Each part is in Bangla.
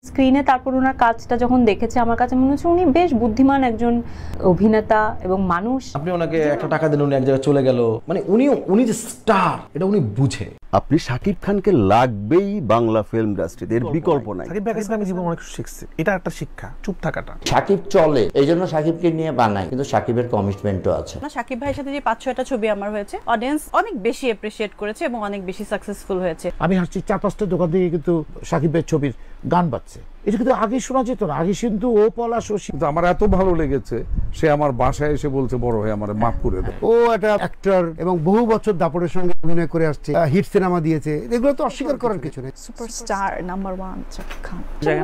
স্ক্রিনে তারপর ওনার কাজটা যখন দেখেছে আমার কাছে মনে হচ্ছে উনি বেশ বুদ্ধিমান একজন অভিনেতা এবং মানুষ। আপনি ওনাকে একটা টাকা দিন, উনি এক জায়গায় চলে গেল, মানে উনি যে স্টার এটা উনি বুঝে। আপনি শাকিব খানকে লাগবেই বাংলা ফিল্ম ইন্ডাস্ট্রিতে, এর বিকল্প নাই। শাকিব ভাই কাছে আমি জীবন অনেক শিখছি, এটা একটা শিক্ষা, চুপ থাকাটা। শাকিব চলে এই জন্য শাকিবকে নিয়ে বানাই, কিন্তু শাকিবের কমিটমেন্টও আছে। না, শাকিব ভাইয়ের সাথে যে 5-6টা ছবি আমার হয়েছে, অডিয়েন্স অনেক বেশি অ্যাপ্রিশিয়েট করেছে এবং অনেক বেশি সাকসেসফুল হয়েছে। আমি হাসছি 4-5টা দোকান থেকে কিন্তু শাকিব ভাইয়ের ছবির গান বাজছে, এটা কিন্তু আগে শোনা যেত না। আগে কিন্তু ও পলাশ কিন্তু আমার এত ভালো লেগেছে, সে আমার বাসায় এসে বলছে বড় হয়ে আমার মাফ করে দেয়। ও একটা অ্যাক্টর এবং বহু বছর দাপটের সঙ্গে অভিনয় করে আসছে, হিট সিনেমা দিয়েছে, এগুলো তো অস্বীকার করার কিছু নেই। Superstar number 1 Shakib Khan.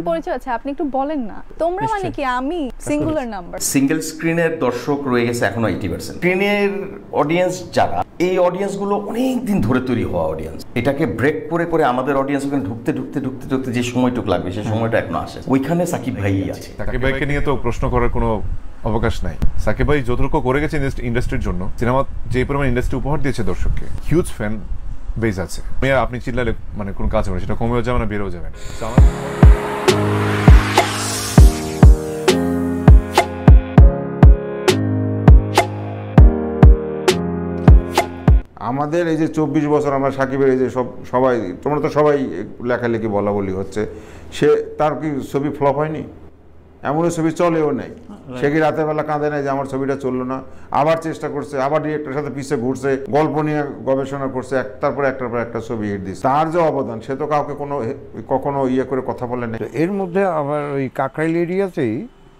পরিচয় আছে, আপনি একটু বলেন না। তোমরা মানে কি? আমি সিঙ্গুলার নাম্বার। সিঙ্গেল স্ক্রিনের দর্শক রয়ে গেছে এখনো 80%। স্ক্রিনের অডিয়েন্স যারা, এই অডিয়েন্স গুলো অনেক দিন ধরে তৈরি হওয়া অডিয়েন্স। এটাকে ব্রেক করে করে আমাদের অডিয়েন্স ওখানে ঢুকতে ঢুকতে ঢুকতে ঢুকতে যে সময়টুকু লাগবে সেই সময়টা এখনো আসে। ওইখানে সাকিব ভাই আছে। সাকিব ভাইকে নিয়ে তো প্রশ্ন করার কোনো অবকাশ নাই। সাকিব ভাই যতটুকু করে গেছে ইন্ডাস্ট্রির জন্য, সিনেমা যে পরিমাণ ইন্ডাস্ট্রি উপহার দিয়েছে দর্শককে, হিউজ ফ্যান বেস আছে। আপনি চিল্লালে মানে কোনো কাজ হবে না, সেটা কমেও যাবে না, বেড়েও যাবে না। আমাদের এই যে 24 বছর আমরা সাকিবের এই যে সবাই, তোমরা তো সবাই লেখালেখি বলা বলি হচ্ছে, সে তার কি ছবি ফ্লপ হয়নি? এমনও ছবি চলেও নেই, সে কি রাতের বেলা কাঁদে নাই যে আমার ছবিটা চললো না, আবার চেষ্টা করছে, আবার ডিরেক্টরের সাথে পিছিয়ে ঘুরছে, গল্প নিয়ে গবেষণা করছে, একটার পর একটা ছবি হিট দিচ্ছে। তার যে অবদান, সে তো কাউকে কখনো ইয়ে করে কথা বলে নেই। এর মধ্যে আবার ওই কাকরাইল এরিয়াতেই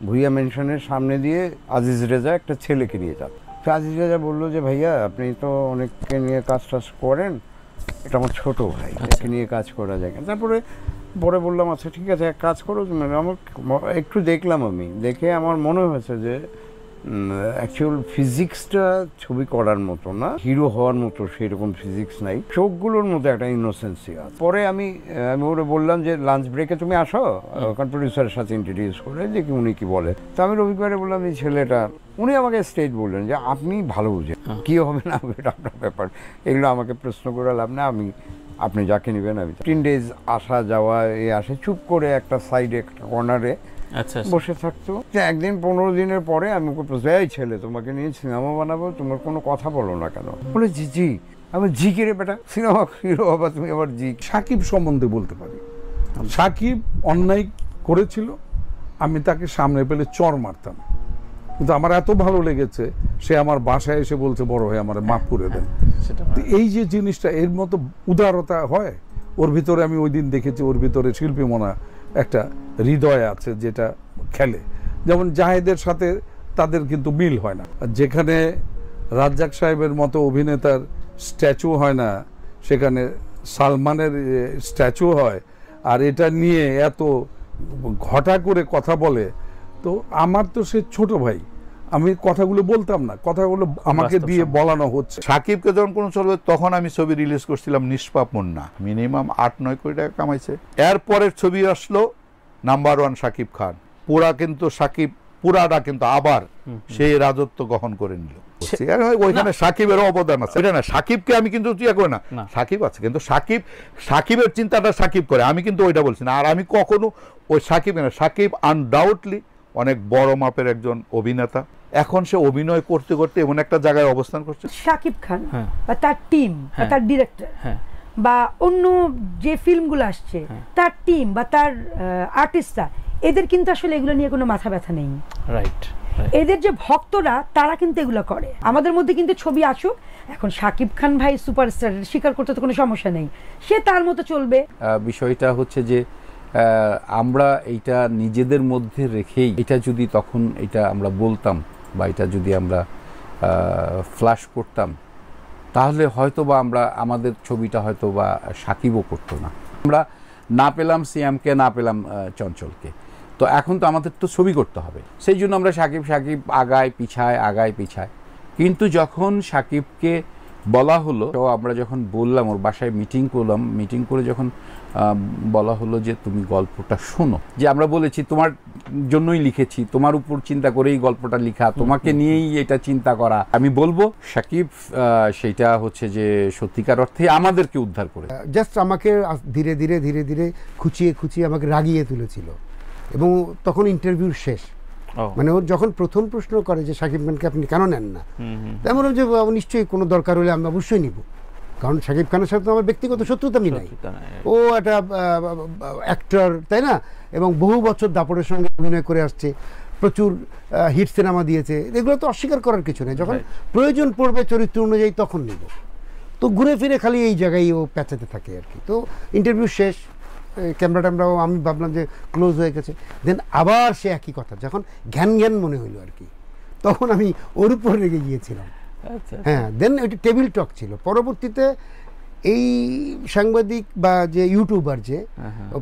ভুইয়া মেনশনের সামনে দিয়ে আজিজ রেজা একটা ছেলেকে নিয়ে যান। আজিজ রেজা বললো যে ভাইয়া আপনি তো অনেককে নিয়ে কাজ টাজ করেন, এটা আমার ছোট ভাই, একে নিয়ে কাজ করা যায়। তারপরে পরে বললাম আচ্ছা ঠিক আছে এক কাজ করো। আমার একটু দেখলাম, আমি দেখে আমার মনে হয়েছে যে অ্যাকচুয়াল ফিজিক্সটা ছবি করার মতো না, হিরো হওয়ার মতো সেরকম ফিজিক্স নাই, চোখগুলোর মধ্যে একটা ইনোসেন্সি আছে। পরে আমি ওরে বললাম যে লাঞ্চ ব্রেকে তুমি আসো, কারণ প্রডিউসারের সাথে ইন্ট্রোডিউস করে দেখি উনি কি বলে। তো আমি রবিবারে বললাম এই ছেলেটা, উনি আমাকে স্ট্রেট বললেন যে আপনি ভালো বুঝেন, কী হবে না হবে এটা আপনার ব্যাপার, এগুলো আমাকে প্রশ্ন করে লাভ না, আপনি যাকে নেবেন। আমি 3 ডেজ আসা যাওয়া আসে, চুপ করে একটা সাইডে একটা কর্নারে বসে থাকতো। একদিন 15 দিনের পরে আমি ওকে প্রশ্ন, এই ছেলে তোমাকে নিয়ে সিনেমা বানাবো, তোমার কোনো কথা বলো না কেন? বলে জি। আমি জি কে রে বেটা, সিনেমা হিরো বাবা তুমি আবার জি? সাকিব সম্বন্ধে বলতে পারি, সাকিব অন্যায় করেছিল, আমি তাকে সামনে পেলে চর মারতাম, কিন্তু আমার এত ভালো লেগেছে সে আমার বাসায় এসে বলছে বড় হয়ে আমার মাফ করে দেন। এই যে জিনিসটা, এর মতো উদারতা হয় ওর ভিতরে। আমি ওই দিন দেখেছি ওর ভিতরে শিল্পী মনা একটা হৃদয় আছে যেটা খেলে। যেমন জাহেদের সাথে তাদের কিন্তু মিল হয় না, যেখানে রাজ্জাক সাহেবের মতো অভিনেতার স্ট্যাচু হয় না সেখানে সালমানের স্ট্যাচু হয়, আর এটা নিয়ে এত ঘটা করে কথা বলে। তো আমার তো সে ছোট ভাই, আমি কথাগুলো বলতাম না, কথাগুলো আমাকে দিয়ে বলানো হচ্ছে। সাকিবকে যখন কোনো চলবে তখন আমি ছবি রিলিজ করছিলাম নিষ্পাপ মুন্না, মিনিমাম 8-9 কোটি টাকা কামাইছে। এরপরের ছবি আসলো নাম্বার 1 সাকিব খান, পুরাটা কিন্তু আবার সেই রাজত্ব গ্রহণ করে নিল। ওইখানে সাকিবের অবদান আছে, এটা না সাকিবকে আমি কিন্তু করি না, সাকিব আছে, কিন্তু সাকিবের চিন্তাটা সাকিব করে, আমি কিন্তু ওইটা বলছি না। আর আমি কখনো ওই সাকিব আনডাউটলি অনেক বড় মাপের একজন অভিনেতা, এখন সে অভিনয় করতে করতে এমন একটা জায়গায় অবস্থান করছে। শাকিব খান বা তার টিম বা তার ডিরেক্টর বা অন্য যে ফিল্মগুলো আসছে তার টিম বা তার আর্টিস্টরা, এদের কিন্তু আসলে এগুলো নিয়ে কোনো মাথা ব্যথা নেই। রাইট, এদের যে ভক্তরা তারা কিন্তু এগুলো করে। আমাদের মধ্যে কিন্তু ছবি আসুক, এখন শাকিব খান ভাই সুপারস্টার, স্বীকার করতে তো কোনো সমস্যা নেই, সে তার মতো চলবে। বিষয়টা হচ্ছে যে আমরা এইটা নিজেদের মধ্যে রেখেই এটা যদি তখন এটা আমরা বলতাম বা এটা যদি আমরা ফ্ল্যাশ করতাম, তাহলে হয়তো বা আমাদের ছবিটা হয়তো বা সাকিবও করতো না। আমরা না পেলাম সিয়ামকে, না পেলাম চঞ্চলকে, তো এখন তো আমাদের তো ছবি করতে হবে, সেই জন্য আমরা সাকিব আগায় পিছায়। কিন্তু যখন সাকিবকে বলা হলো, তো আমরা যখন বললাম, ওর বাসায় মিটিং করে যখন বলা হলো যে তুমি গল্পটা শোনো, যে আমরা বলেছি তোমার জন্যই লিখেছি, তোমার উপর চিন্তা করেই গল্পটা লেখা, তোমাকে নিয়েই এটা চিন্তা করা। আমি বলবো শাকিব সেটা হচ্ছে যে সত্যিকার অর্থে আমাদেরকে উদ্ধার করে, জাস্ট আমাকে ধীরে ধীরে ধীরে ধীরে খুঁচিয়ে খুঁচিয়ে আমাকে রাগিয়ে তুলেছিল। এবং তখন ইন্টারভিউ শেষ, মানে ওর যখন প্রথম প্রশ্ন করে যে শাকিব খানকে আপনি কেন নেন না, তাই বললাম যে নিশ্চয়ই কোনো দরকার হলে আমি অবশ্যই নিব, কারণ শাকিব খানের সাথে আমার ব্যক্তিগত শত্রুতা আমি নাই, ও একটা অ্যাক্টর তাই না, এবং বহু বছর দাপটের সঙ্গে অভিনয় করে আসছে, প্রচুর হিট সিনেমা দিয়েছে, এগুলো তো অস্বীকার করার কিছু নেই। যখন প্রয়োজন পড়বে চরিত্র অনুযায়ী তখন নিব। তো ঘুরে ফিরে খালি এই জায়গায় ও প্যাঁচাতে থাকে আর কি। তো ইন্টারভিউ শেষ, ক্যামেরা ট্যামরাও আমি ভাবলাম যে ক্লোজ হয়ে গেছে, দেন আবার সে একই কথা যখন জ্ঞান জ্ঞান মনে হইলো আর কি, তখন আমি ওর উপর রেগে গিয়েছিলাম। হ্যাঁ, দেন ওইটা টেবিল টক ছিল। পরবর্তীতে এই সাংবাদিক বা যে ইউটিউবার যে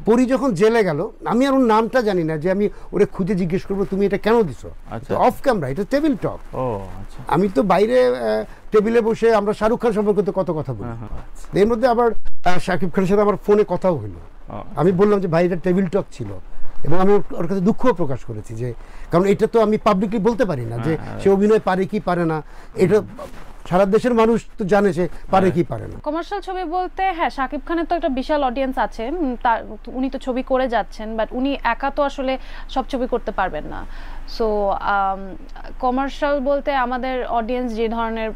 পরি যখন জেলে গেল, আমি আর ওর নামটা জানি না, যে আমি ওরে খুঁজে জিজ্ঞেস করবো তুমি এটা কেন দিছো, অফ ক্যামেরা, এটা টেবিল টক। আমি তো বাইরে টেবিলে বসে আমরা শাহরুখ খান সম্পর্কে তো কত কথা বলি, এর মধ্যে আবার শাকিব খানের সাথে আমার ফোনে কথাও হইলো। আমি বললাম যে ভাই এটা টেবিল টক ছিল, এবং আমি ওর কাছে দুঃখ প্রকাশ করেছি, যে কারণ এটা তো আমি পাবলিকলি বলতে পারি না যে সে অভিনয় পারে কি পারে না, এটা সারা দেশের মানুষ তো জানে সে পারে কি পারে না। কমার্শিয়াল ছবি বলতে হ্যাঁ, শাকিব খানের তো একটা বিশাল অডিয়েন্স আছে, উনি তো ছবি করে যাচ্ছেন, বাট উনি একা তো আসলে সব ছবি করতে পারবেন না। সো কমার্শিয়াল বলতে আমাদের অডিয়েন্স যে ধরনের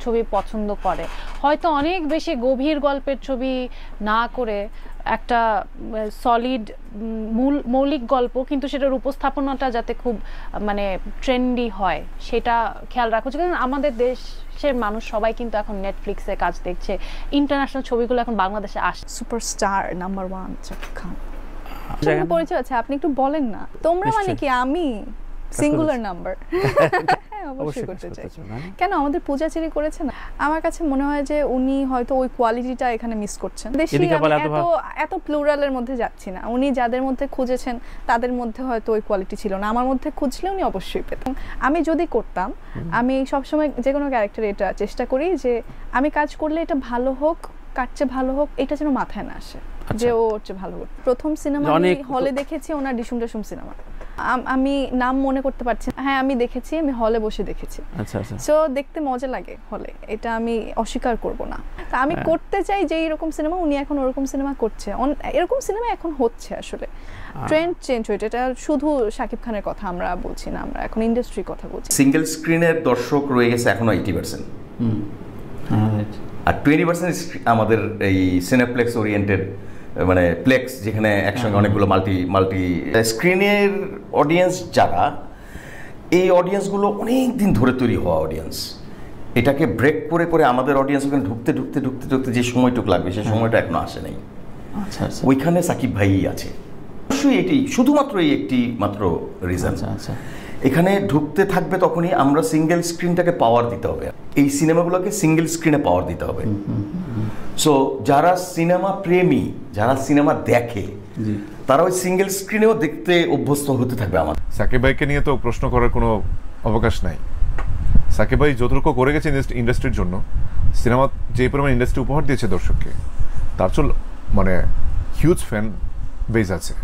ছবি পছন্দ করে, হয়তো অনেক বেশি গভীর গল্পের ছবি না করে একটা সলিড মৌলিক গল্প, কিন্তু সেটার উপস্থাপনাটা যাতে খুব মানে ট্রেন্ডি হয় সেটা খেয়াল রাখা উচিত। কারণ আমাদের দেশের মানুষ সবাই কিন্তু এখন নেটফ্লিক্সে কাজ দেখছে, ইন্টারন্যাশনাল ছবিগুলো এখন বাংলাদেশে আসে। সুপারস্টার নাম্বার 1 শাকিব খান পরিচয় আছে, আপনি একটু বলেন না। তোমরা মানে কি আমি সিঙ্গুলার নাম্বার? অবশ্যই করতে চাই। কেন আমাদের পূজাচেরি করেছে না? আমার কাছে মনে হয় যে উনি হয়তো ওই কোয়ালিটিটা এখানে মিস করছেন। এত প্লুরালের মধ্যে যাচ্ছি না, উনি যাদের মধ্যে খুঁজেছেন তাদের মধ্যে হয়তো ওই কোয়ালিটি ছিল না, আমার মধ্যে খুঁজলে উনি অবশ্যই পেতেন। আমি যদি করতাম, আমি সবসময় যে কোনো ক্যারেক্টারে এটা চেষ্টা করি যে আমি কাজ করলে এটা ভালো হোক, কাটছে ভালো হোক, এটা যেন মাথায় না আসে যে ও হচ্ছে ভালো হোক। প্রথম সিনেমা আমি হলে দেখেছি ওনার ডিসুম ডিসুম সিনেমা, আমি নাম মনে করতে পারছি না, হ্যাঁ আমি দেখেছি, আমি হলে বসে দেখেছি। সো দেখতে মজা লাগে হলে, এটা আমি অস্বীকার করব না। তা আমি করতে চাই যে এরকম সিনেমা, উনি এখন ওরকম সিনেমা করছে, এরকম সিনেমা এখন হচ্ছে। আসলে ট্রেন্ড চেঞ্জ হয়েছে, এটা শুধু শাকিব খানের কথা আমরা বলছি না, আমরা এখন ইন্ডাস্ট্রির কথা বলছি। সিঙ্গেল স্ক্রিনের দর্শক রয়ে গেছে এখনো 80%, আর 20% আমাদের এই সিনেপ্লেক্স ওরিয়েন্টেড, মানে প্লেক্স, যেখানে একসঙ্গে অনেকগুলো মাল্টি স্ক্রিনের অডিয়েন্স যারা, এই অডিয়েন্সগুলো অনেক দিন ধরে তৈরি হওয়া অডিয়েন্স। এটাকে ব্রেক করে করে আমাদের অডিয়েন্স ওখানে ঢুকতে ঢুকতে ঢুকতে ঢুকতে যে সময়টুকু লাগবে সেই সময়টা এখনো আসে নাই। ওইখানে সাকিব ভাইই আছে। অবশ্যই এটি শুধুমাত্র এই একটি মাত্র রিজন। এখানে ঢুকতে থাকবে তখনই আমরা সিঙ্গেল স্ক্রিনটাকে পাওয়ার দিতে হবে, এই সিনেমাগুলোকে সিঙ্গেল স্ক্রিনে পাওয়ার দিতে হবে। সো যারা সিনেমা প্রেমী, যারা সিনেমা দেখে, তারা ওই সিঙ্গেল স্ক্রিনেও দেখতে অভ্যস্ত হতে থাকবে। আমার সাকিব ভাইকে নিয়ে তো প্রশ্ন করার কোনো অবকাশ নাই। সাকিব ভাই যতটুকু করে গেছে ইন্ডাস্ট্রির জন্য, সিনেমা যে পরিমাণ ইন্ডাস্ট্রি উপহার দিয়েছে দর্শককে, তার চল মানে হিউজ ফ্যান বেজ আছে।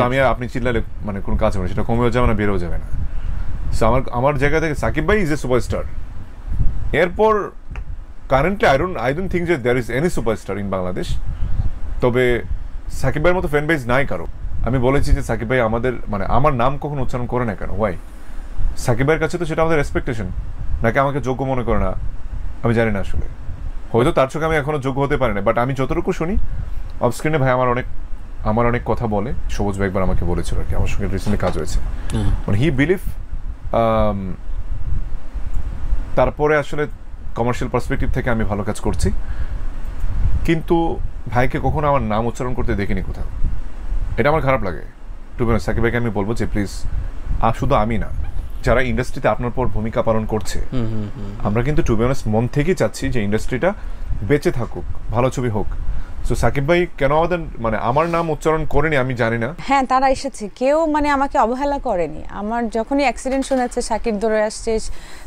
আমি আপনি চিল্লালে মানে কোনো কাজ হবে না, সেটা কমেও যাবে না, বেড়েও যাবে না। সো আমার জায়গা থেকে সাকিব ভাই ইজ এ সুপারস্টার। এরপর কারেন্টলি আই ডোন্ট থিঙ্ক যে there is any superstar in Bangladesh. তবে সাকিব ভাইয়ের মতো ফ্যান বেজ নাই কারো। আমি বলেছি যে সাকিব ভাই আমাদের মানে আমার নাম কখনো উচ্চারণ করে না কেন, ওয়াই? সাকিব ভাইয়ের কাছে তো সেটা আমাদের এক্সপেকটেশন, নাকি আমাকে যোগ্য মনে করে না আমি জানি না। আসলে হয়তো তার চোখে আমি এখনো যোগ্য হতে পারি না, বাট আমি যতটুকু শুনি অফ স্ক্রিনে ভাই আমার অনেক কথা বলে। সবুজ ভাই একবার আমাকে বলেছিল আর কি, আমার সঙ্গে রিসেন্টলি কাজ হয়েছে, মানে হি বিলিভ। তারপরে আসলে কমার্শিয়াল পার্সপেক্টিভ থেকে আমি ভালো কাজ করছি, কিন্তু ভাইকে কখনো আমার নাম উচ্চারণ করতে দেখিনি কোথাও। এটা আমার খারাপ লাগে। টু বি অনেস্ট, সাকিব ভাইকে আমি বলবো যে প্লিজ, শুধু আমি না, যারা ইন্ডাস্ট্রিতে আপনার পর ভূমিকা পালন করছে, আমরা কিন্তু টু বি অনেস্ট মন থেকেই চাচ্ছি যে ইন্ডাস্ট্রিটা বেঁচে থাকুক, ভালো ছবি হোক। সো সাকিব ভাই কেন আমাদের মানে আমার নাম উচ্চারণ করেনি আমি জানি না। হ্যাঁ, তারা এসেছে, কেউ মানে আমাকে অবহেলা করেনি। আমার যখনই অ্যাক্সিডেন্ট শুনেছে, সাকিব ধরে আসছে,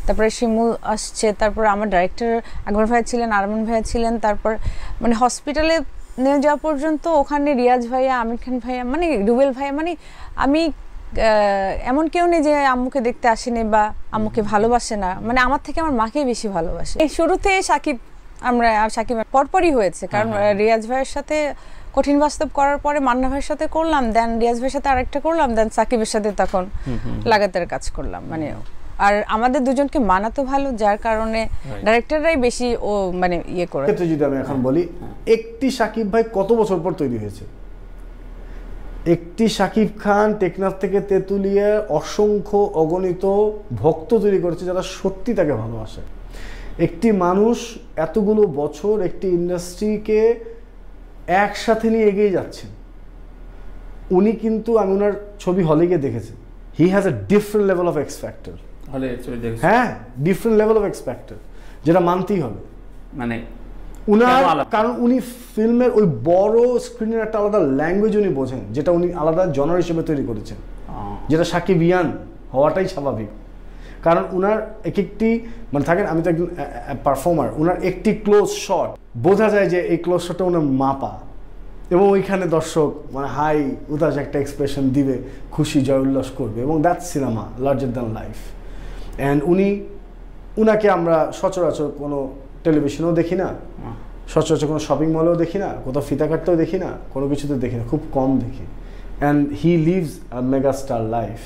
তারপরে শিমুল আসছে, তারপর আমার ডাইরেক্টর আকবর ভাইয়া ছিলেন, আরমান ভাইয়া ছিলেন, তারপর মানে হসপিটালে নিয়ে যাওয়া পর্যন্ত ওখানে রিয়াজ ভাইয়া, আমির খান ভাইয়া, মানে রুবেল ভাইয়া, মানে আমি এমন কেউ নেই যে আম্মুকে দেখতে আসেনি বা আম্মুকে ভালোবাসে না, মানে আমার থেকে আমার মাকেই বেশি ভালোবাসে। এই শুরুতে সাকিব পরপরই হয়েছে, কারণ রিয়াজ ভাইয়ের সাথে কঠিন বাস্তব করার পরে মান্না ভাইয়ের সাথে করলাম, দেন রিয়াজ ভাইয়ের সাথে আরেকটা করলাম, দেন সাকিবের সাথে তখন লাগাতার কাজ করলাম। মানে আর আমাদের দুজনকে মানাতো ভালো, যার কারণে ডাইরেক্টররাই বেশি মানে ইয়ে করে। যদি আমি এখন বলি, একটি সাকিব ভাই কত বছর পর তৈরি হয়েছে? একটি সাকিব খান টেকনাফ থেকে তেঁতুলিয়া অসংখ্য অগণিত ভক্ত তৈরি করেছে যারা সত্যি তাকে ভালোবাসে। একটি মানুষ এতগুলো বছর একটি ইন্ডাস্ট্রিকে একসাথে নিয়ে এগিয়ে যাচ্ছেন। উনি কিন্তু, আমি ওনার ছবি হলে গিয়ে দেখেছি, he has a different level of X factor. হ্যাঁ, different level of X factor, যেটা মানতেই হবে। মানে উনার, কারণ উনি ফিল্মের ওই বড় স্ক্রিনের একটা আলাদা ল্যাঙ্গুয়েজ উনি বোঝেন, যেটা উনি আলাদা জনার হিসেবে তৈরি করেছেন, যেটা সাকিবিয়ান হওয়াটাই স্বাভাবিক। কারণ উনার একটি মানে থাকেন, আমি তো একজন পারফর্মার, উনার একটি ক্লোজ শট বোঝা যায় যে এই ক্লোজ শটটা উনার মাপা, এবং ওইখানে দর্শক মানে হাই উদাস একটা এক্সপ্রেশন দিবে, খুশি জয় উল্লাস করবে, এবং that's cinema, larger than life. And উনাকে আমরা সচরাচর কোনো টেলিভিশনেও দেখি না, সচরাচর কোনো শপিং মলেও দেখি না, কোথাও ফিতা কাটতেও দেখি না, কোনো কিছুতে দেখি না, খুব কম দেখি। And he lives a mega star life,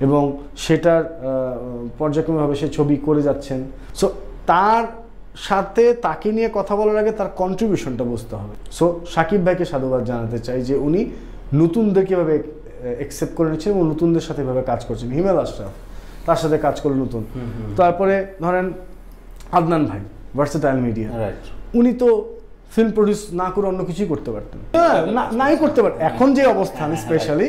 এবং সেটার পর্যায়ক্রমভাবে সে ছবি করে যাচ্ছেন। সো তার সাথে তাকে নিয়ে কথা বলার আগে তার কন্ট্রিবিউশনটা বুঝতে হবে। সো সাকিব ভাইকে সাধুবাদ জানাতে চাই যে উনি নতুনদের কীভাবে অ্যাকসেপ্ট করে নিচ্ছেন এবং নতুনদের সাথে এভাবে কাজ করছেন। হিমেল আশরাফ তার সাথে কাজ করলো নতুন। তারপরে ধরেন আদনান ভাই, ভার্সেটাইল মিডিয়া, উনি তো ফিল্ম প্রডিউস না করে অন্য কিছুই করতে পারতেন, নাই করতে পারেন। এখন যে অবস্থান স্পেশালি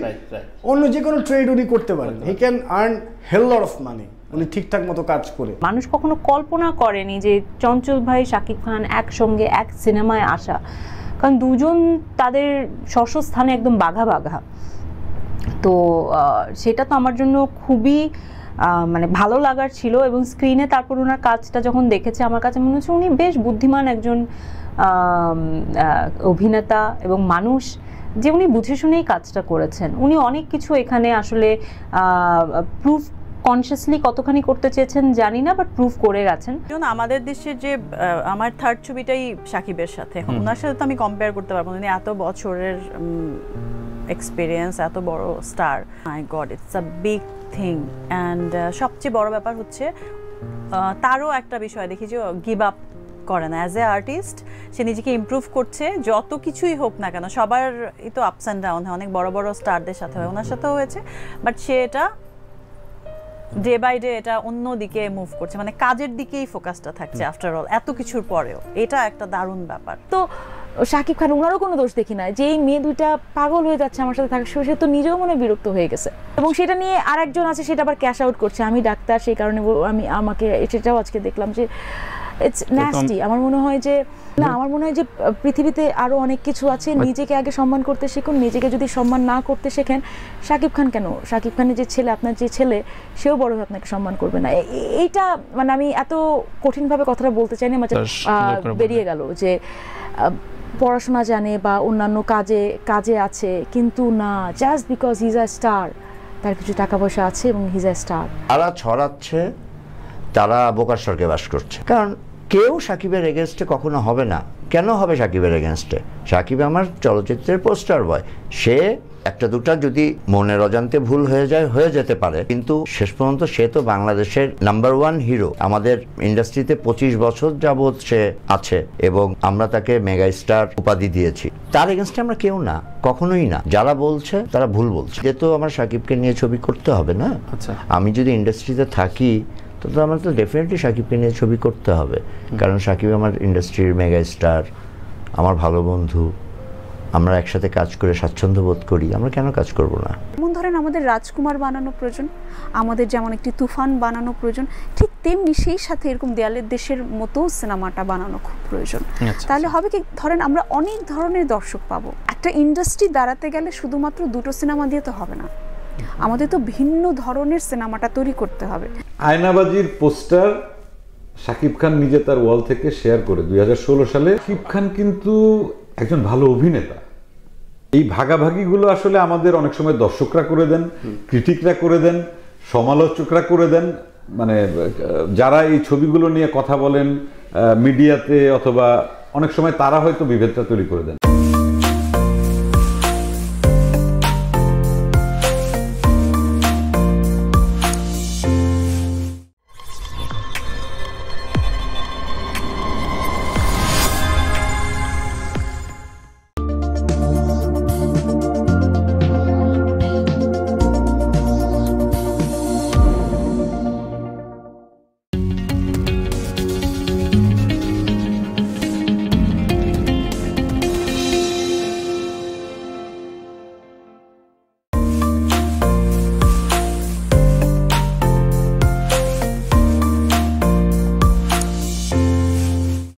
অন্য যে কোনো ট্রেড উনি করতে পারেন, he can earn hell lot of money উনি ঠিকঠাক মতো কাজ করে। মানুষ কখনো কল্পনা করেনি যে চঞ্চল ভাই শাকিব খান একসঙ্গে এক সিনেমায় আসা, কারণ দুজন তাদের স্বস্থানে একদম বাঘা বাঘা। তো সেটা তো আমার জন্য খুবই মানে ভালো লাগার ছিল, এবং স্ক্রিনে তারপর ওনার কাজটা যখন দেখেছে আমার কাছে মনে হচ্ছে উনি বেশ বুদ্ধিমান একজন অভিনেতা এবং মানুষ, যে উনি বুঝে শুনেই কাজটা করেছেন। উনি অনেক কিছু এখানে আসলে প্রুফ কনসিয়াসলি কতখানি করতে চেয়েছেন জানি না, বাট প্রুফ করে গেছেন। আমাদের দেশের যে আমার থার্ড ছবিটাই সাকিবের সাথে, ওনার সাথে তো আমি কম্পেয়ার করতে পারবো না, উনি এত বছরের এক্সপিরিয়েন্স, এত বড় star. My god, it's a big thing. And সবচেয়ে বড় ব্যাপার হচ্ছে তারও একটা বিষয় দেখি যে গিভ আপ করে না অ্যাজ এ আর্টিস্ট, সে নিজেকে ইমপ্রুভ করছে। যত কিছুই হোক না কেন, সবারই তো আপস অ্যান্ড ডাউন হয়, অনেক বড় বড় স্টারদের সাথে হয়, ওনার সাথেও হয়েছে, বাট সে এটা ডে বাই ডে এটা অন্য দিকে মুভ করছে, মানে কাজের দিকেই ফোকাসটা থাকছে আফটার অল এত কিছুর পরেও। এটা একটা দারুণ ব্যাপার। তো শাকিব খান ওনারও কোনো দোষ দেখি না, যে এই মেয়ে দুইটা পাগল হয়ে যাচ্ছে আমার সাথে থাকা, সে তো নিজেও মনে বিরক্ত হয়ে গেছে, এবং সেটা নিয়ে আরেকজন আছে সেটা আবার ক্যাশ আউট করছে। আমি ডাক্তার, সেই কারণে আমাকে সেটাও আজকে দেখলাম যে ইটস ন্যাস্টি। আমার মনে হয় যে পৃথিবীতে আরো অনেক কিছু আছে, নিজেকে আগে সম্মান করতে শিখুন। নিজেকে যদি সম্মান না করতে শেখেন, শাকিব খান কেন, শাকিব খানের যে ছেলে, আপনার যে ছেলে, সেও বড় হয়ে আপনাকে সম্মান করবে না। এইটা মানে আমি এত কঠিনভাবে কথাটা বলতে চাই না, বেরিয়ে গেল যে পড়াশোনা জানে বা অন্যান্য কাজে আছে, কিন্তু না, just because he is a star, তার কিছু টাকা পয়সা আছে এবং হি ইজ আ স্টার। তারা ছড়াচ্ছে, তারা বোকার স্বর্গে বাস করছে। কারণ কেউ সাকিবের এগেনস্টে কখনো হবে না। কেন হবে সাকিবের এগেনস্টে? সাকিব আমার চলচ্চিত্রের পোস্টার বয়, সে একটা দুটা যদি মনের অজান্তে ভুল হয়ে যেতে পারে, কিন্তু শেষ পর্যন্ত সে তো বাংলাদেশের নাম্বার 1 হিরো। আমাদের ইন্ডাস্ট্রিতে 25 বছর যাবৎ সে আছে, এবং আমরা তাকে মেগা স্টার উপাধি দিয়েছি। তার এগেনস্টে আমরা কেউ না, কখনোই না। যারা বলছে তারা ভুল বলছে। যেহেতু আমার সাকিবকে নিয়ে ছবি করতে হবে না, আমি যদি ইন্ডাস্ট্রিতে থাকি তো আমার তো ডেফিনেটলি সাকিবকে নিয়ে ছবি করতে হবে, কারণ সাকিব আমার ইন্ডাস্ট্রির মেগা স্টার, আমার ভালো বন্ধু, আমরা একসাথে কাজ করে স্বাচ্ছন্দ্য বোধ করি, আমরা কেন কাজ করব না? যেমন ধরেন আমাদের রাজকুমার বানানো প্রয়োজন, আমাদের যেমন একটি তুফান বানানো প্রয়োজন, ঠিক তেমনি সেই সাথে এরকম দেয়ালের দেশের মতো সিনেমাটা বানানো খুব প্রয়োজন। তাহলে হবে কি, ধরেন আমরা অনেক ধরনের দর্শক পাবো। একটা ইন্ডাস্ট্রি দাঁড়াতে গেলে শুধুমাত্র দুটো সিনেমা দিয়ে তো হবে না, আমাদের তো ভিন্ন ধরনের সিনেমাটা তৈরি করতে হবে। আয়নাবাজির পোস্টার শাকিব খান নিজে তার ওয়াল থেকে শেয়ার করে 2016 সালে। শাকিব খান কিন্তু একজন ভালো অভিনেতা, এই ভাগাভাগিগুলো আসলে আমাদের অনেক সময় দর্শকরা করে দেন, ক্রিটিকরা করে দেন, সমালোচকরা করে দেন, মানে যারা এই ছবিগুলো নিয়ে কথা বলেন মিডিয়াতে অথবা অনেক সময় তারা হয়তো বিভেদটা তৈরি করে দেন।